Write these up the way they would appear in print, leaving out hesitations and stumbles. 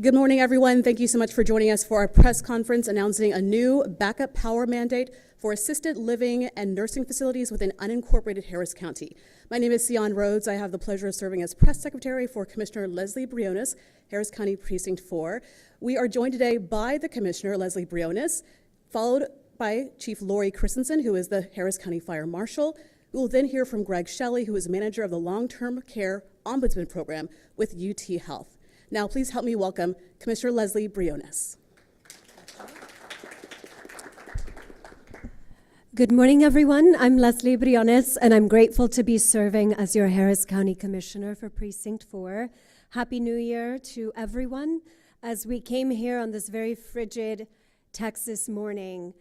Good morning, everyone. Thank you so much for joining us for our press conference announcing a new backup power mandate for assisted living and nursing facilities within unincorporated Harris County. My name is Sion Rhodes. I have the pleasure of serving as press secretary for Commissioner Lesley Briones, Harris County Precinct 4. We are joined today by the Commissioner, Lesley Briones, followed by Chief Lori Christensen, who is the Harris County Fire Marshal. We will then hear from Greg Shelley, who is manager of the Long-Term Care Ombudsman Program with UT Health. Now, please help me welcome Commissioner Lesley Briones. Good morning, everyone. I'm Lesley Briones, and I'm grateful to be serving as your Harris County Commissioner for Precinct 4. Happy New Year to everyone. As we came here on this very frigid Texas morning,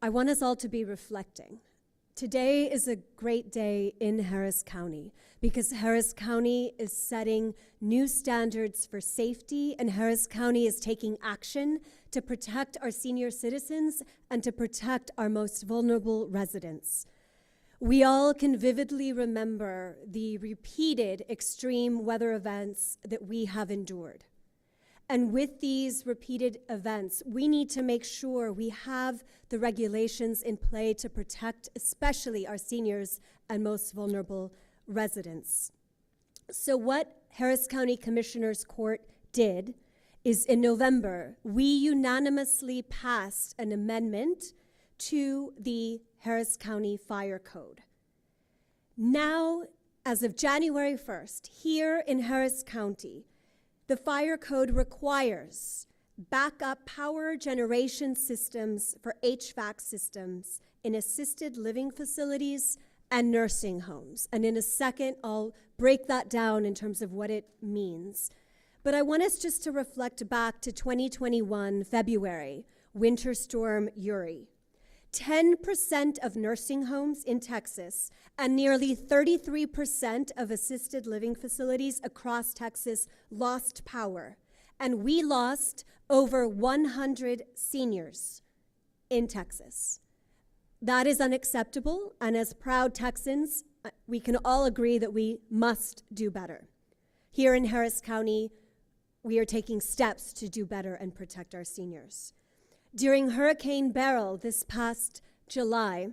I want us all to be reflecting. Today is a great day in Harris County because Harris County is setting new standards for safety, and Harris County is taking action to protect our senior citizens and to protect our most vulnerable residents. We all can vividly remember the repeated extreme weather events that we have endured. And with these repeated events, we need to make sure we have the regulations in play to protect especially our seniors and most vulnerable residents. So what Harris County Commissioners Court did is in November, we unanimously passed an amendment to the Harris County Fire Code. Now, as of January 1st, here in Harris County, the fire code requires backup power generation systems for HVAC systems in assisted living facilities and nursing homes. And in a second, I'll break that down in terms of what it means. But I want us just to reflect back to 2021, February, Winter Storm Uri. 10% of nursing homes in Texas and nearly 33% of assisted living facilities across Texas lost power. And we lost over 100 seniors in Texas. That is unacceptable, and as proud Texans, we can all agree that we must do better. Here in Harris County, we are taking steps to do better and protect our seniors. During Hurricane Beryl this past July,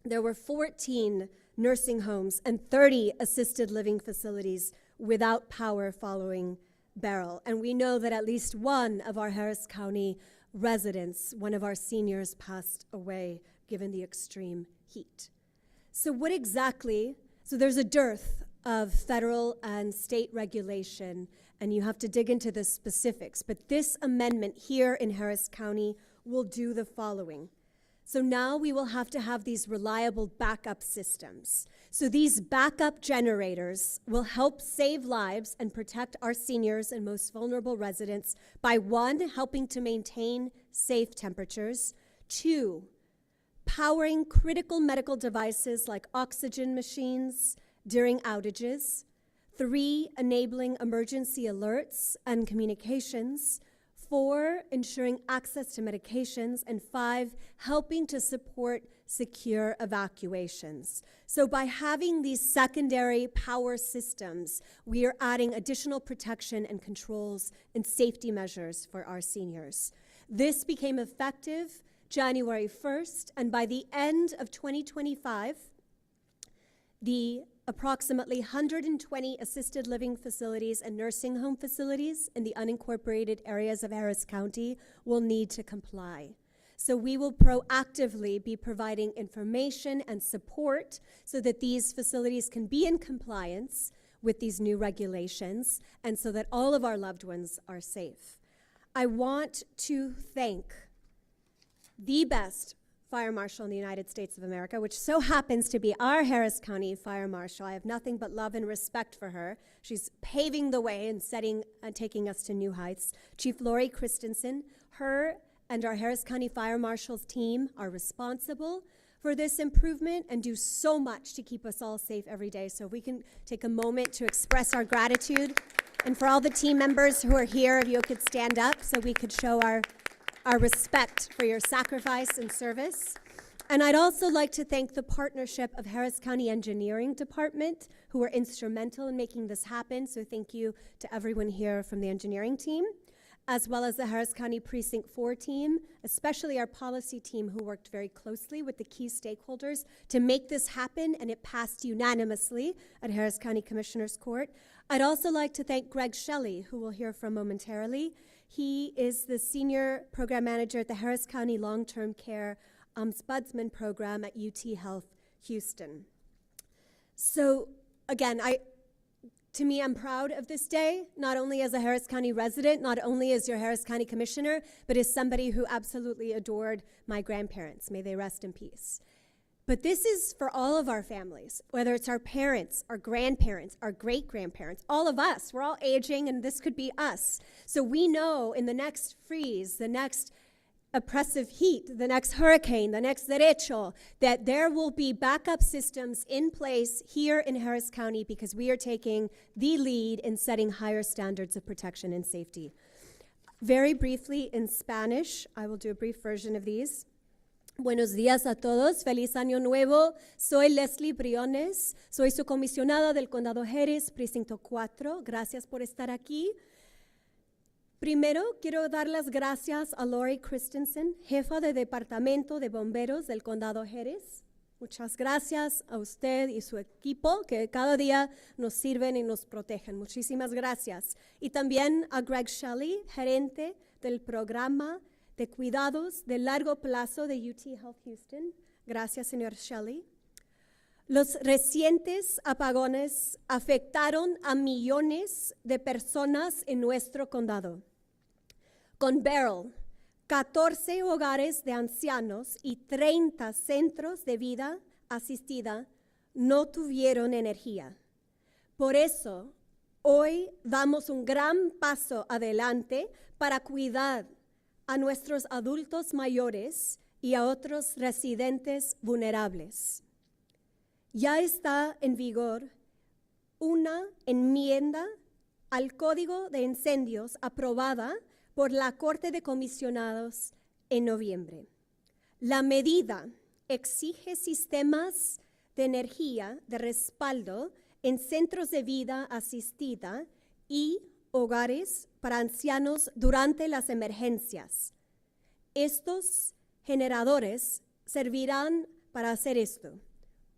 there were 14 nursing homes and 30 assisted living facilities without power following Beryl. And we know that at least one of our Harris County residents, one of our seniors, passed away given the extreme heat. So there's a dearth of federal and state regulation, and you have to dig into the specifics. But this amendment here in Harris County will do the following. So now we will have to have these reliable backup systems. So these backup generators will help save lives and protect our seniors and most vulnerable residents by 1, helping to maintain safe temperatures, 2, powering critical medical devices like oxygen machines during outages, 3, enabling emergency alerts and communications, 4, ensuring access to medications, and 5, helping to support secure evacuations. So by having these secondary power systems, we are adding additional protection and controls and safety measures for our seniors. This became effective January 1st, and by the end of 2025, the approximately 120 assisted living facilities and nursing home facilities in the unincorporated areas of Harris County will need to comply. So we will proactively be providing information and support so that these facilities can be in compliance with these new regulations and so that all of our loved ones are safe. I want to thank the best Fire Marshal in the United States of America, which so happens to be our Harris County Fire Marshal. I have nothing but love and respect for her. She's paving the way and taking us to new heights. Chief Lori Christensen, her and our Harris County Fire Marshal's team are responsible for this improvement and do so much to keep us all safe every day. So if we can take a moment to express our gratitude. And for all the team members who are here, if you could stand up so we could show our respect for your sacrifice and service. And I'd also like to thank the partnership of Harris County Engineering Department, who were instrumental in making this happen. So thank you to everyone here from the engineering team, as well as the Harris County Precinct 4 team, especially our policy team, who worked very closely with the key stakeholders to make this happen, and it passed unanimously at Harris County Commissioners Court. I'd also like to thank Greg Shelley, who we'll hear from momentarily. He is the Senior Program Manager at the Harris County Long-Term Care Ombudsman Program at UT Health Houston. So again, to me, I'm proud of this day, not only as a Harris County resident, not only as your Harris County Commissioner, but as somebody who absolutely adored my grandparents. May they rest in peace. But this is for all of our families, whether it's our parents, our grandparents, our great-grandparents, all of us. We're all aging, and this could be us. So we know in the next freeze, the next oppressive heat, the next hurricane, the next derecho, that there will be backup systems in place here in Harris County because we are taking the lead in setting higher standards of protection and safety. Very briefly in Spanish, I will do a brief version of these. Buenos días a todos, feliz año nuevo. Soy Lesley Briones, soy su comisionada del Condado Harris, Precinto 4. Gracias por estar aquí. Primero, quiero dar las gracias a Lori Christensen, jefa de Departamento de Bomberos del Condado Harris. Muchas gracias a usted y su equipo que cada día nos sirven y nos protegen. Muchísimas gracias. Y también a Greg Shelley, gerente del programa de cuidados de largo plazo de UT Health Houston. Gracias, señor Shelley. Los recientes apagones afectaron a millones de personas en nuestro condado. Con Beryl, 14 hogares de ancianos y 30 centros de vida asistida no tuvieron energía. Por eso, hoy damos un gran paso adelante para cuidar a nuestros adultos mayores y a otros residentes vulnerables. Ya está en vigor una enmienda al Código de Incendios aprobada por la Corte de Comisionados en noviembre. La medida exige sistemas de energía de respaldo en centros de vida asistida y hogares para ancianos durante las emergencias. Estos generadores servirán para hacer esto.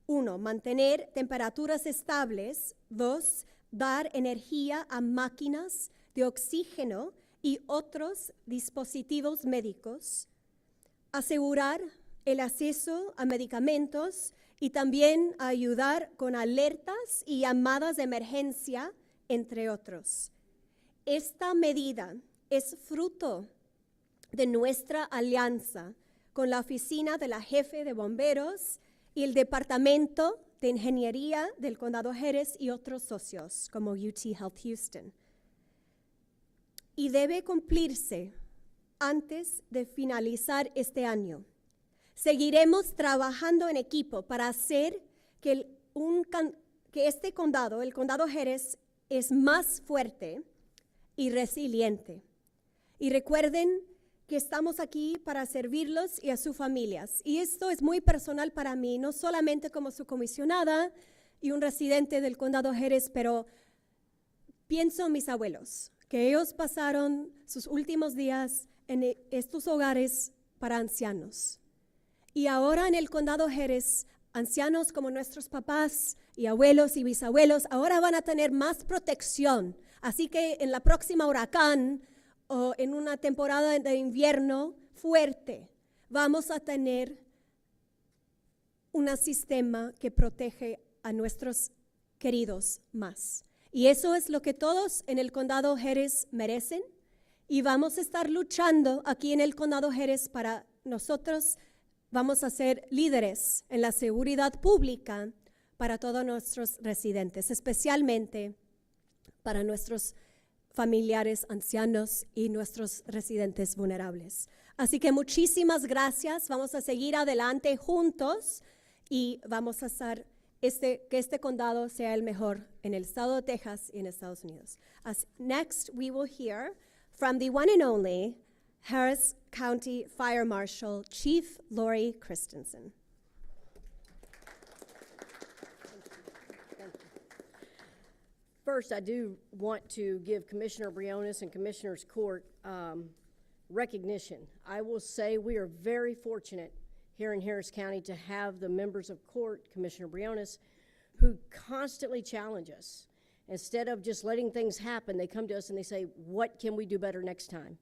1. Mantener temperaturas estables. 2. Dar energía a máquinas de oxígeno y otros dispositivos médicos, asegurar el acceso a medicamentos y también ayudar con alertas y llamadas de emergencia, entre otros. Esta medida es fruto de nuestra alianza con la Oficina de la Jefe de Bomberos y el Departamento de Ingeniería del Condado Harris y otros socios como UT Health Houston. Y debe cumplirse antes de finalizar este año. Seguiremos trabajando en equipo para hacer que este condado, el Condado Harris, es más fuerte y resiliente. Y recuerden que estamos aquí para servirlos y a sus familias. Y esto es muy personal para mí, no solamente como su comisionada y un residente del Condado Harris, pero pienso en mis abuelos, que ellos pasaron sus últimos días en estos hogares para ancianos. Y ahora en el Condado Harris, ancianos como nuestros papás y abuelos y bisabuelos, ahora van a tener más protección. Así que en la próxima huracán o en una temporada de invierno fuerte, vamos a tener un sistema que protege a nuestros queridos más. Y eso es lo que todos en el Condado Harris merecen. Y vamos a estar luchando aquí en el Condado Harris para nosotros. Vamos a ser líderes en la seguridad pública para todos nuestros residentes, especialmente para nuestros familiares ancianos y nuestros residentes vulnerables. Así que muchísimas gracias. Vamos a seguir adelante juntos y vamos a hacer que este condado sea el mejor en el estado de Texas y en Estados Unidos. Next, we will hear from the one and only Harris County Fire Marshal Chief Lori Christensen. First, I do want to give Commissioner Briones and Commissioner's Court recognition. I will say we are very fortunate here in Harris County to have the members of court, Commissioner Briones, who constantly challenge us. Instead of just letting things happen, they come to us and they say, what can we do better next time?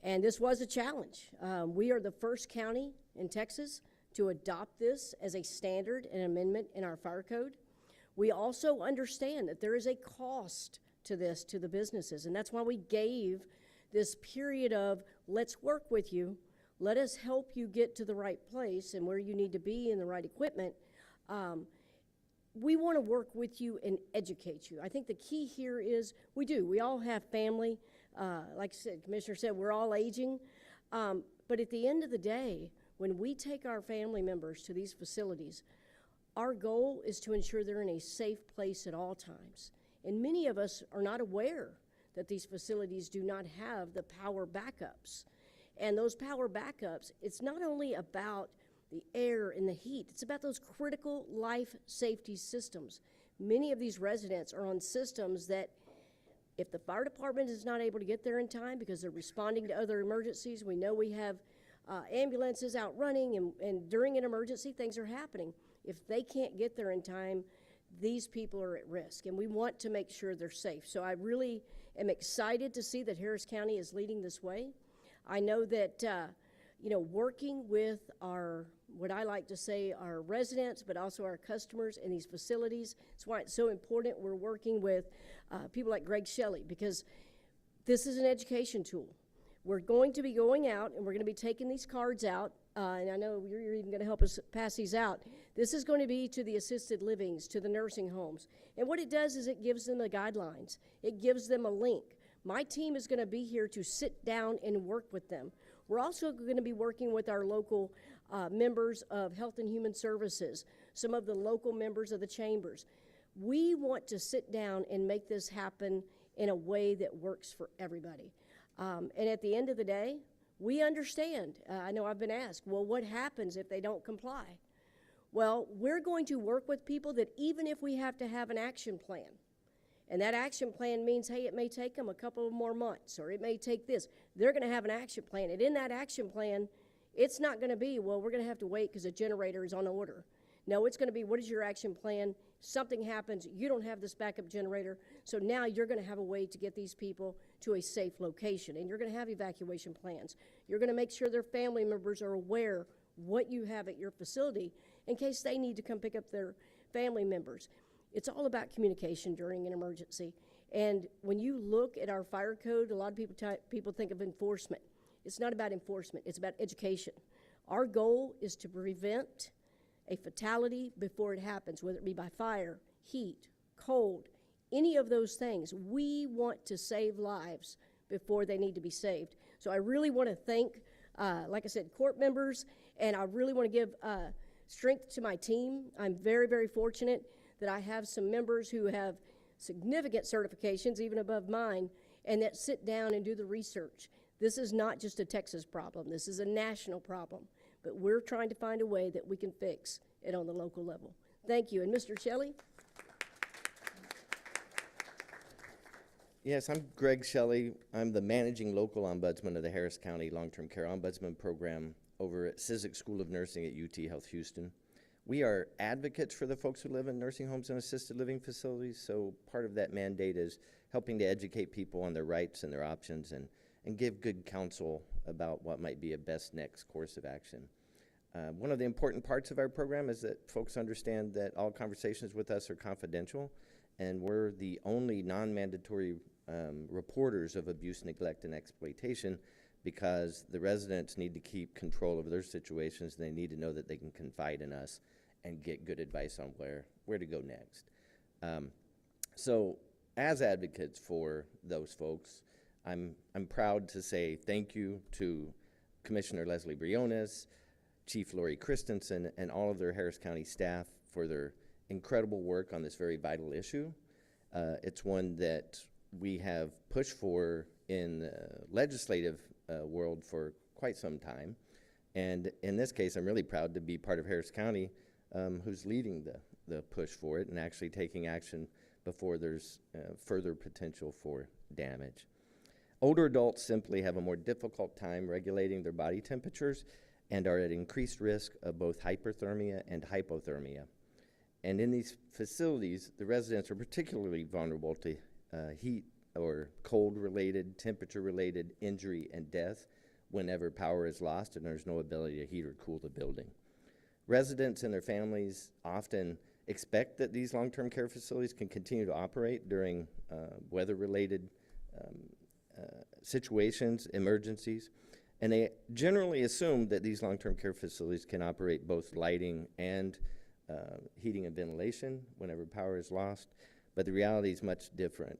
And this was a challenge. We are the first county in Texas to adopt this as a standard and amendment in our fire code. We also understand that there is a cost to this to the businesses, and that's why we gave this period of let's work with you, let us help you get to the right place and where you need to be and the right equipment. We want to work with you and educate you. I think the key here is we all have family. Like I said, Commissioner said, we're all aging. But at the end of the day, when we take our family members to these facilities, our goal is to ensure they're in a safe place at all times. And many of us are not aware that these facilities do not have the power backups. And those power backups, it's not only about the air and the heat, it's about those critical life safety systems. Many of these residents are on systems that if the fire department is not able to get there in time because they're responding to other emergencies, we know we have ambulances out running, and during an emergency, things are happening. If they can't get there in time, these people are at risk, and we want to make sure they're safe. So I really am excited to see that Harris County is leading this way. I know that, working with our, what I like to say, our residents, but also our customers in these facilities, that's why it's so important we're working with people like Greg Shelley, because this is an education tool. We're going to be going out, and we're going to be taking these cards out, and I know you're even going to help us pass these out. This is going to be to the assisted livings, to the nursing homes. And what it does is it gives them the guidelines. It gives them a link. My team is going to be here to sit down and work with them. We're also going to be working with our local members of Health and Human Services, some of the local members of the chambers. We want to sit down and make this happen in a way that works for everybody. And at the end of the day, we understand. I know I've been asked, well, what happens if they don't comply? Well, we're going to work with people that even if we have to have an action plan, and that action plan means, hey, it may take them a couple of more months, or it may take this. They're going to have an action plan. And in that action plan, it's not going to be, well, we're going to have to wait because a generator is on order. No, it's going to be, what is your action plan? Something happens, you don't have this backup generator, so now you're going to have a way to get these people to a safe location, and you're going to have evacuation plans. You're going to make sure their family members are aware what you have at your facility in case they need to come pick up their family members. It's all about communication during an emergency. And when you look at our fire code, a lot of people think of enforcement. It's not about enforcement, it's about education. Our goal is to prevent a fatality before it happens, whether it be by fire, heat, cold, any of those things. We want to save lives before they need to be saved. So I really want to thank, like I said, court members, and I really want to give strength to my team. I'm very, very fortunate that I have some members who have significant certifications, even above mine, and that sit down and do the research. This is not just a Texas problem. This is a national problem. But we're trying to find a way that we can fix it on the local level. Thank you. And Mr. Shelley? Yes, I'm Greg Shelley. I'm the managing local ombudsman of the Harris County Long-Term Care Ombudsman Program over at Cizik School of Nursing at UT Health Houston. We are advocates for the folks who live in nursing homes and assisted living facilities, so part of that mandate is helping to educate people on their rights and their options and give good counsel about what might be a best next course of action. One of the important parts of our program is that folks understand that all conversations with us are confidential, and we're the only non-mandatory reporters of abuse, neglect, and exploitation, because the residents need to keep control of their situations, and they need to know that they can confide in us and get good advice on where to go next. So as advocates for those folks, I'm proud to say thank you to Commissioner Lesley Briones, Chief Lori Christensen, and all of their Harris County staff for their incredible work on this very vital issue. It's one that we have pushed for in the legislative world for quite some time. And in this case, I'm really proud to be part of Harris County, who's leading the push for it and actually taking action before there's further potential for damage. Older adults simply have a more difficult time regulating their body temperatures and are at increased risk of both hyperthermia and hypothermia. And in these facilities, the residents are particularly vulnerable to heat or cold-related, temperature-related injury and death whenever power is lost and there's no ability to heat or cool the building. Residents and their families often expect that these long-term care facilities can continue to operate during weather-related situations, emergencies, and they generally assume that these long-term care facilities can operate both lighting and heating and ventilation whenever power is lost, but the reality is much different.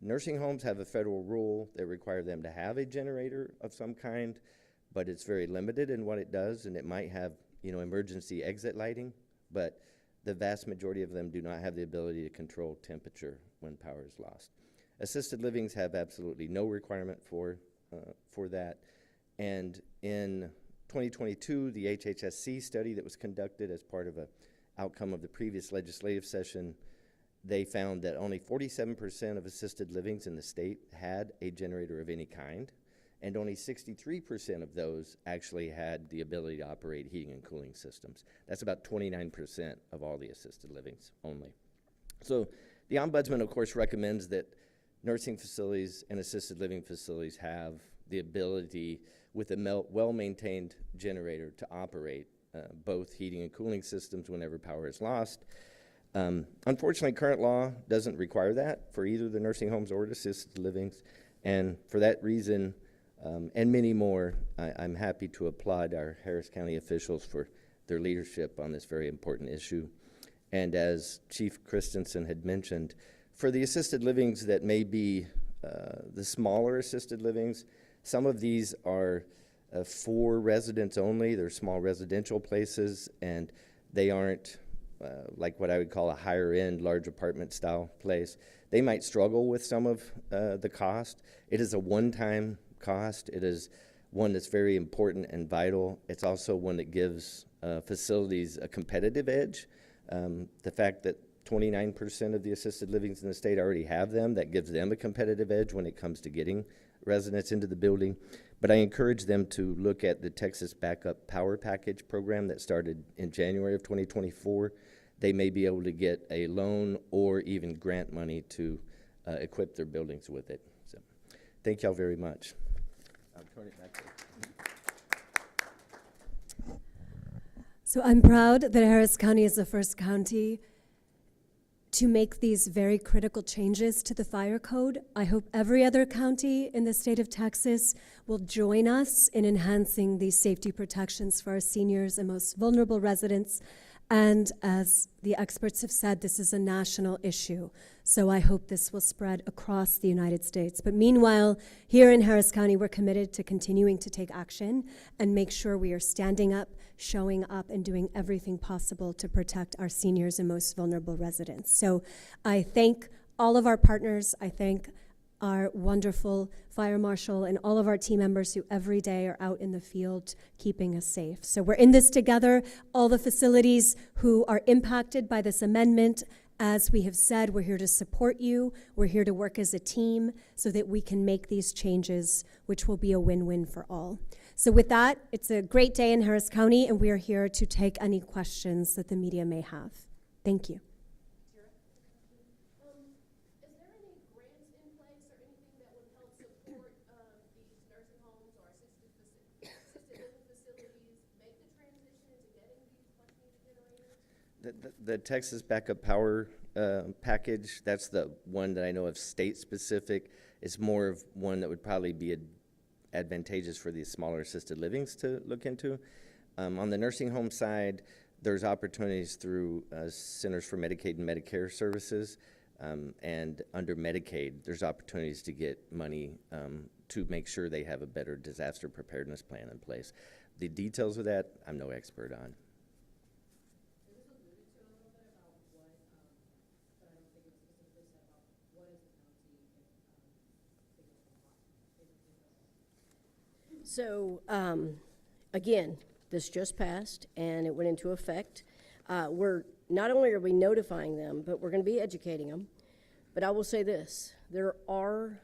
Nursing homes have a federal rule that requires them to have a generator of some kind, but it's very limited in what it does, and it might have, emergency exit lighting, but the vast majority of them do not have the ability to control temperature when power is lost. Assisted livings have absolutely no requirement for that, and in 2022, the HHSC study that was conducted as part of an outcome of the previous legislative session, they found that only 47% of assisted livings in the state had a generator of any kind, and only 63% of those actually had the ability to operate heating and cooling systems. That's about 29% of all the assisted livings only. So the Ombudsman, of course, recommends that nursing facilities and assisted living facilities have the ability, with a well-maintained generator, to operate both heating and cooling systems whenever power is lost. Unfortunately, current law doesn't require that for either the nursing homes or assisted livings, and for that reason, and many more, I'm happy to applaud our Harris County officials for their leadership on this very important issue. And as Chief Christensen had mentioned, for the assisted livings that may be the smaller assisted livings, some of these are for residents only. They're small residential places, and they aren't like what I would call a higher-end, large apartment-style place. They might struggle with some of the cost. It is a one-time cost. It is one that's very important and vital. It's also one that gives facilities a competitive edge. The fact that 29% of the assisted livings in the state already have them, that gives them a competitive edge when it comes to getting residents into the building. But I encourage them to look at the Texas Backup Power Package program that started in January of 2024. They may be able to get a loan or even grant money to equip their buildings with it. So thank y'all very much. I'll turn it back to you. So I'm proud that Harris County is the first county to make these very critical changes to the fire code. I hope every other county in the state of Texas will join us in enhancing these safety protections for our seniors and most vulnerable residents. And as the experts have said, this is a national issue. So I hope this will spread across the United States. But meanwhile, here in Harris County, we're committed to continuing to take action and make sure we are standing up, showing up, and doing everything possible to protect our seniors and most vulnerable residents. So I thank all of our partners. I thank our wonderful fire marshal and all of our team members who every day are out in the field keeping us safe. So we're in this together. All the facilities who are impacted by this amendment, as we have said, we're here to support you. We're here to work as a team so that we can make these changes, which will be a win-win for all. So with that, it's a great day in Harris County, and we are here to take any questions that the media may have. Thank you. The Texas Backup Power Package, that's the one that I know of state-specific. It's more of one that would probably be advantageous for these smaller assisted livings to look into. On the nursing home side, there's opportunities through Centers for Medicaid and Medicare Services, and under Medicaid, there's opportunities to get money to make sure they have a better disaster preparedness plan in place. The details of that, I'm no expert on. So, again, this just passed and it went into effect. Not only are we notifying them, but we're going to be educating them. But I will say this, there are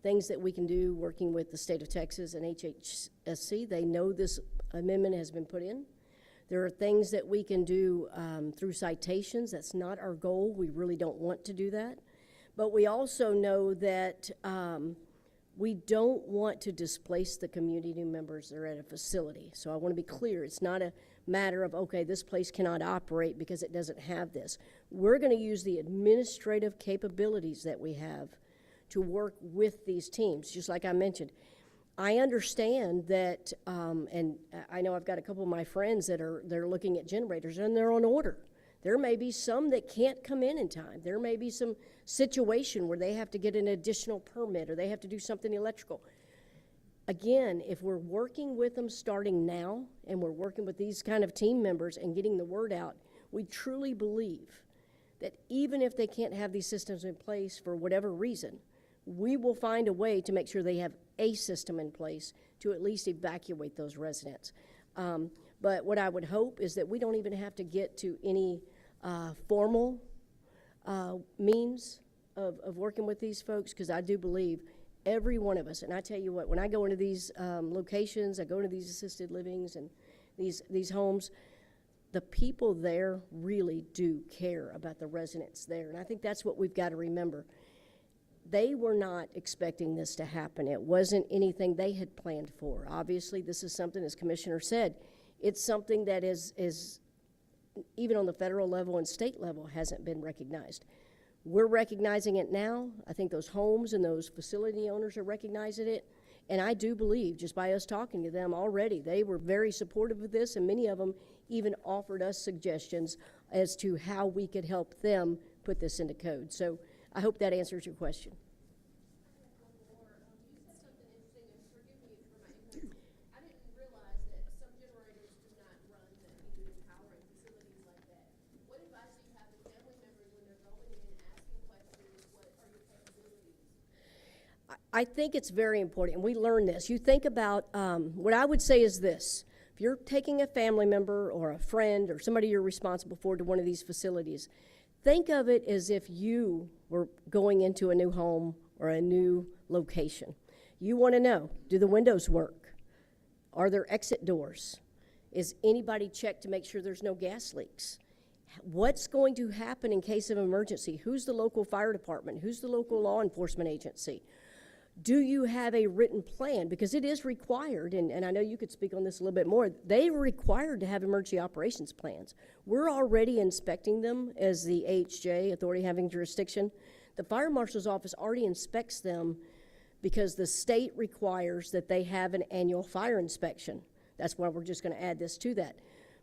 things that we can do working with the state of Texas and HHSC. They know this amendment has been put in. There are things that we can do through citations. That's not our goal. We really don't want to do that. But we also know that we don't want to displace the community members that are at a facility. So I want to be clear. It's not a matter of, okay, this place cannot operate because it doesn't have this. We're going to use the administrative capabilities that we have to work with these teams, just like I mentioned. I understand that, and I know I've got a couple of my friends they're looking at generators and they're on order. There may be some that can't come in time. There may be some situation where they have to get an additional permit or they have to do something electrical. Again, if we're working with them starting now and we're working with these kind of team members and getting the word out, we truly believe that even if they can't have these systems in place for whatever reason, we will find a way to make sure they have a system in place to at least evacuate those residents. But what I would hope is that we don't even have to get to any formal means of working with these folks, because I do believe every one of us, and I tell you what, when I go into these locations, I go into these assisted livings and these homes, the people there really do care about the residents there. And I think that's what we've got to remember. They were not expecting this to happen. It wasn't anything they had planned for. Obviously, this is something, as Commissioner said, it's something that is even on the federal level and state level hasn't been recognized. We're recognizing it now. I think those homes and those facility owners are recognizing it. And I do believe, just by us talking to them already, they were very supportive of this, and many of them even offered us suggestions as to how we could help them put this into code. So I hope that answers your question. I think it's very important, and we learn this. You think about, what I would say is this. If you're taking a family member or a friend or somebody you're responsible for to one of these facilities, think of it as if you were going into a new home or a new location. You want to know, do the windows work? Are there exit doors? Is anybody checked to make sure there's no gas leaks? What's going to happen in case of emergency? Who's the local fire department? Who's the local law enforcement agency? Do you have a written plan? Because it is required, and I know you could speak on this a little bit more, they were required to have emergency operations plans. We're already inspecting them as the AHJ, Authority Having Jurisdiction. The Fire Marshal's office already inspects them because the state requires that they have an annual fire inspection. That's why we're just going to add this to that.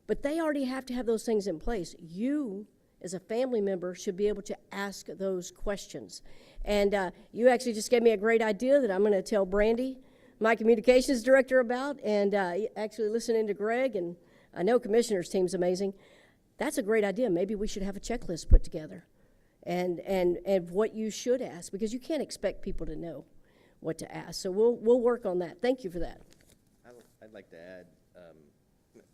But they already have to have those things in place. You, as a family member, should be able to ask those questions. And you actually just gave me a great idea that I'm going to tell Brandy, my communications director, about, and actually listening to Greg, and I know Commissioner's team's amazing. That's a great idea. Maybe we should have a checklist put together and what you should ask, because you can't expect people to know what to ask. So we'll work on that. Thank you for that. I'd like to add,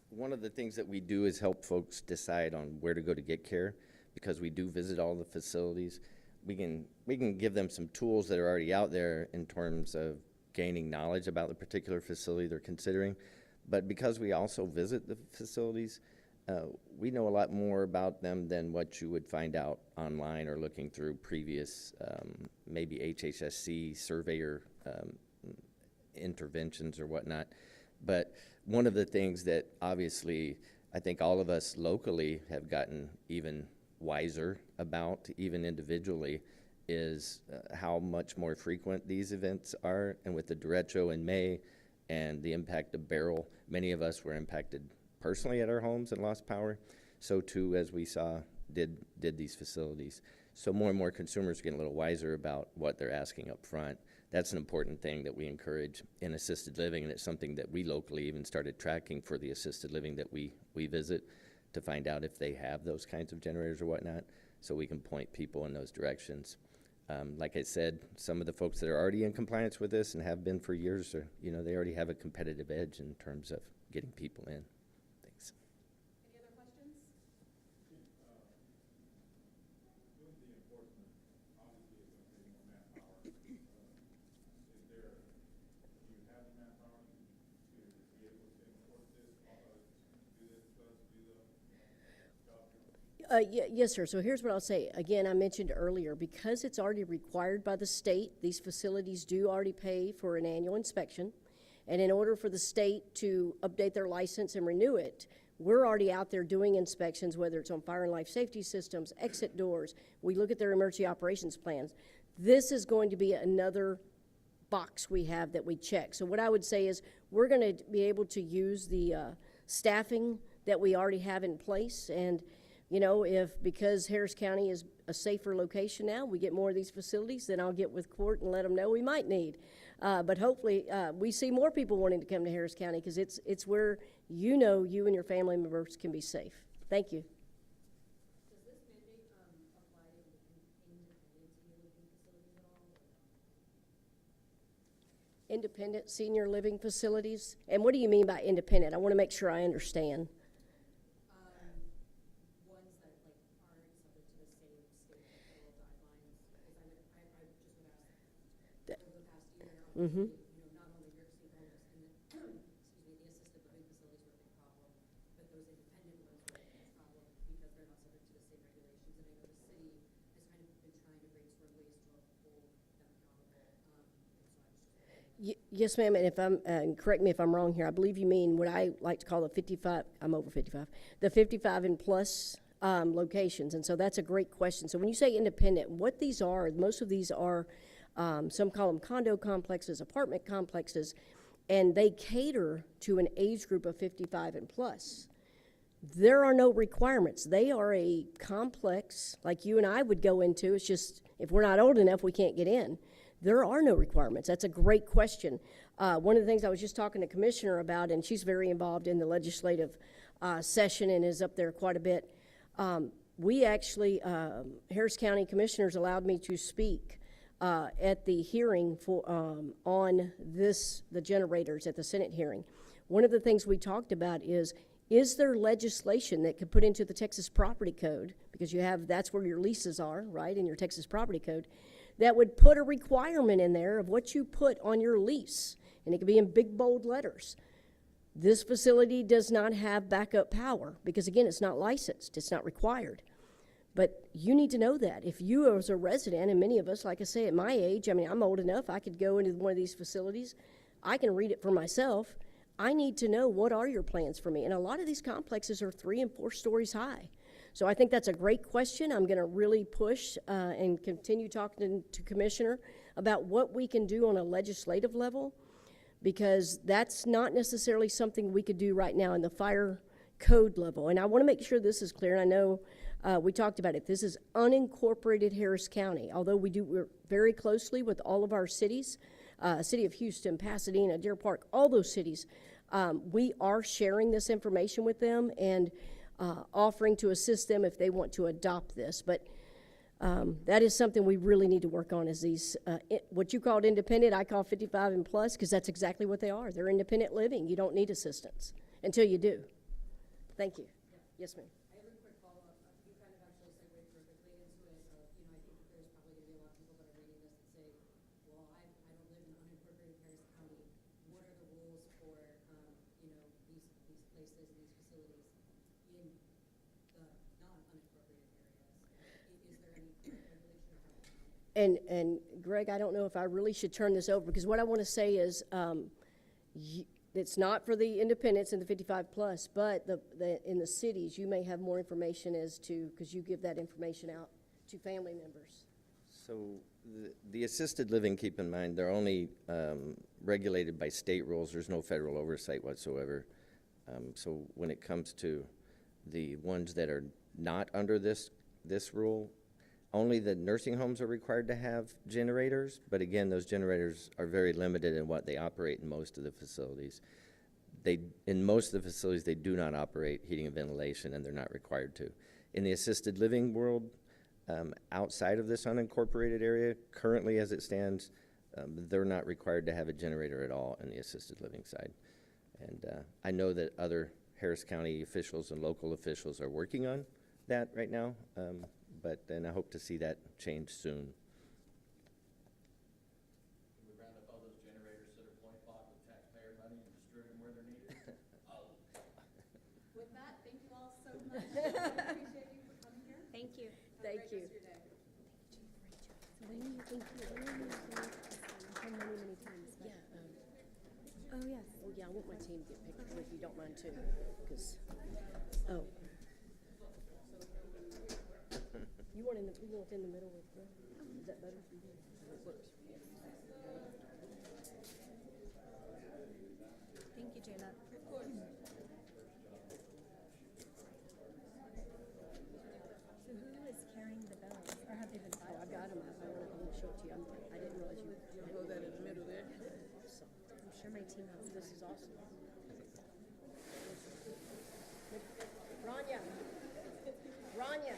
one of the things that we do is help folks decide on where to go to get care, because we do visit all the facilities. We can give them some tools that are already out there in terms of gaining knowledge about the particular facility they're considering. But because we also visit the facilities, we know a lot more about them than what you would find out online or looking through previous maybe HHSC surveyor interventions or whatnot. But one of the things that obviously I think all of us locally have gotten even wiser about, even individually, is how much more frequent these events are. And with the derecho in May and the impact of Beryl, many of us were impacted personally at our homes and lost power. So too, as we saw, did these facilities. So more and more consumers are getting a little wiser about what they're asking up front. That's an important thing that we encourage in assisted living, and it's something that we locally even started tracking for the assisted living that we visit, to find out if they have those kinds of generators or whatnot, so we can point people in those directions. Like I said, some of the folks that are already in compliance with this and have been for years, are, you know, they already have a competitive edge in terms of getting people in. Thanks. Any other questions? Yes, sir. So here's what I'll say. Again, I mentioned earlier, because it's already required by the state, these facilities do already pay for an annual inspection. And in order for the state to update their license and renew it, we're already out there doing inspections, whether it's on fire and life safety systems, exit doors. We look at their emergency operations plans. This is going to be another box we have that we check. So what I would say is we're going to be able to use the staffing that we already have in place. And you know, because Harris County is a safer location now, we get more of these facilities, then I'll get with court and let them know we might need. But hopefully, we see more people wanting to come to Harris County because it's where you know you and your family members can be safe. Thank you. Does this mandate apply in independent senior living facilities at all? Independent senior living facilities? And what do you mean by independent? I want to make sure I understand. Ones that like aren't subject to the same state and federal guidelines. Because I just would ask, over the past year, obviously, you know, not only nursing homes and the assisted living facilities were a big problem, but those independent ones were a big problem because they're not subject to the same regulations. And I know the city has kind of been trying to brainstorm ways to hold them accountable. Yes, ma'am, and if and correct me if I'm wrong here, I believe you mean what I like to call the 55, I'm over 55, the 55 and plus locations, and so that's a great question. So when you say independent, what these are, most of these are, some call them condo complexes, apartment complexes, and they cater to an age group of 55 and plus. There are no requirements. They are a complex like you and I would go into. It's just if we're not old enough, we can't get in. There are no requirements. That's a great question. One of the things I was just talking to Commissioner about, and she's very involved in the legislative session and is up there quite a bit. We actually, Harris County Commissioners allowed me to speak at the hearing for on the generators at the Senate hearing. One of the things we talked about is there legislation that could put into the Texas Property Code, because that's where your leases are, right, in your Texas Property Code, that would put a requirement in there of what you put on your lease, and it could be in big, bold letters. This facility does not have backup power because, again, it's not licensed. It's not required. But you need to know that. If you as a resident, and many of us, like I say, at my age, I mean, I'm old enough, I could go into one of these facilities. I can read it for myself. I need to know, what are your plans for me? And a lot of these complexes are 3 and 4 stories high. So I think that's a great question. I'm going to really push and continue talking to Commissioner about what we can do on a legislative level, because that's not necessarily something we could do right now in the fire code level. And I want to make sure this is clear, and I know we talked about it. This is unincorporated Harris County, although we're very closely with all of our cities, City of Houston, Pasadena, Deer Park, all those cities. We are sharing this information with them and offering to assist them if they want to adopt this. But that is something we really need to work on, is these, what you called independent, I call 55 and plus, because that's exactly what they are. They're independent living. You don't need assistance until you do. Thank you. Yes, ma'am. I have a quick follow-up. You kind of actually segued perfectly into it. You know, I think that there's probably going to be a lot of people that are reading this that say, well, I don't live in unincorporated Harris County. What are the rules for, you know, these places, these facilities in the non-unincorporated areas? Is there any regulation or how? And Greg, I don't know if I really should turn this over, because what I want to say is, it's not for the independents and the 55 plus, but in the cities, you may have more information as to, because you give that information out to family members. So the assisted living, keep in mind, they're only regulated by state rules. There's no federal oversight whatsoever. So when it comes to the ones that are not under this rule, only the nursing homes are required to have generators, but again, those generators are very limited in what they operate in most of the facilities. In most of the facilities, they do not operate heating and ventilation, and they're not required to. In the assisted living world, outside of this unincorporated area, currently as it stands, they're not required to have a generator at all in the assisted living side. And I know that other Harris County officials and local officials are working on that right now, but then I hope to see that change soon. Can we round up all those generators that are point clock with taxpayer money and distribute them where they're needed? With that, thank you all so much. I appreciate you for coming here. Thank you. Thank you. Oh, yes. Oh, yeah, I want my team to get pictures if you don't mind too, because, oh. You want in the middle with, is that better? It works. Thank you, Jayla. So who is carrying the bells, or have they been Oh, filed? I got them. I want to show it to you. I didn't realize you. Hold that in the middle there. So, I'm sure my team has. this is awesome. Rania. Rania.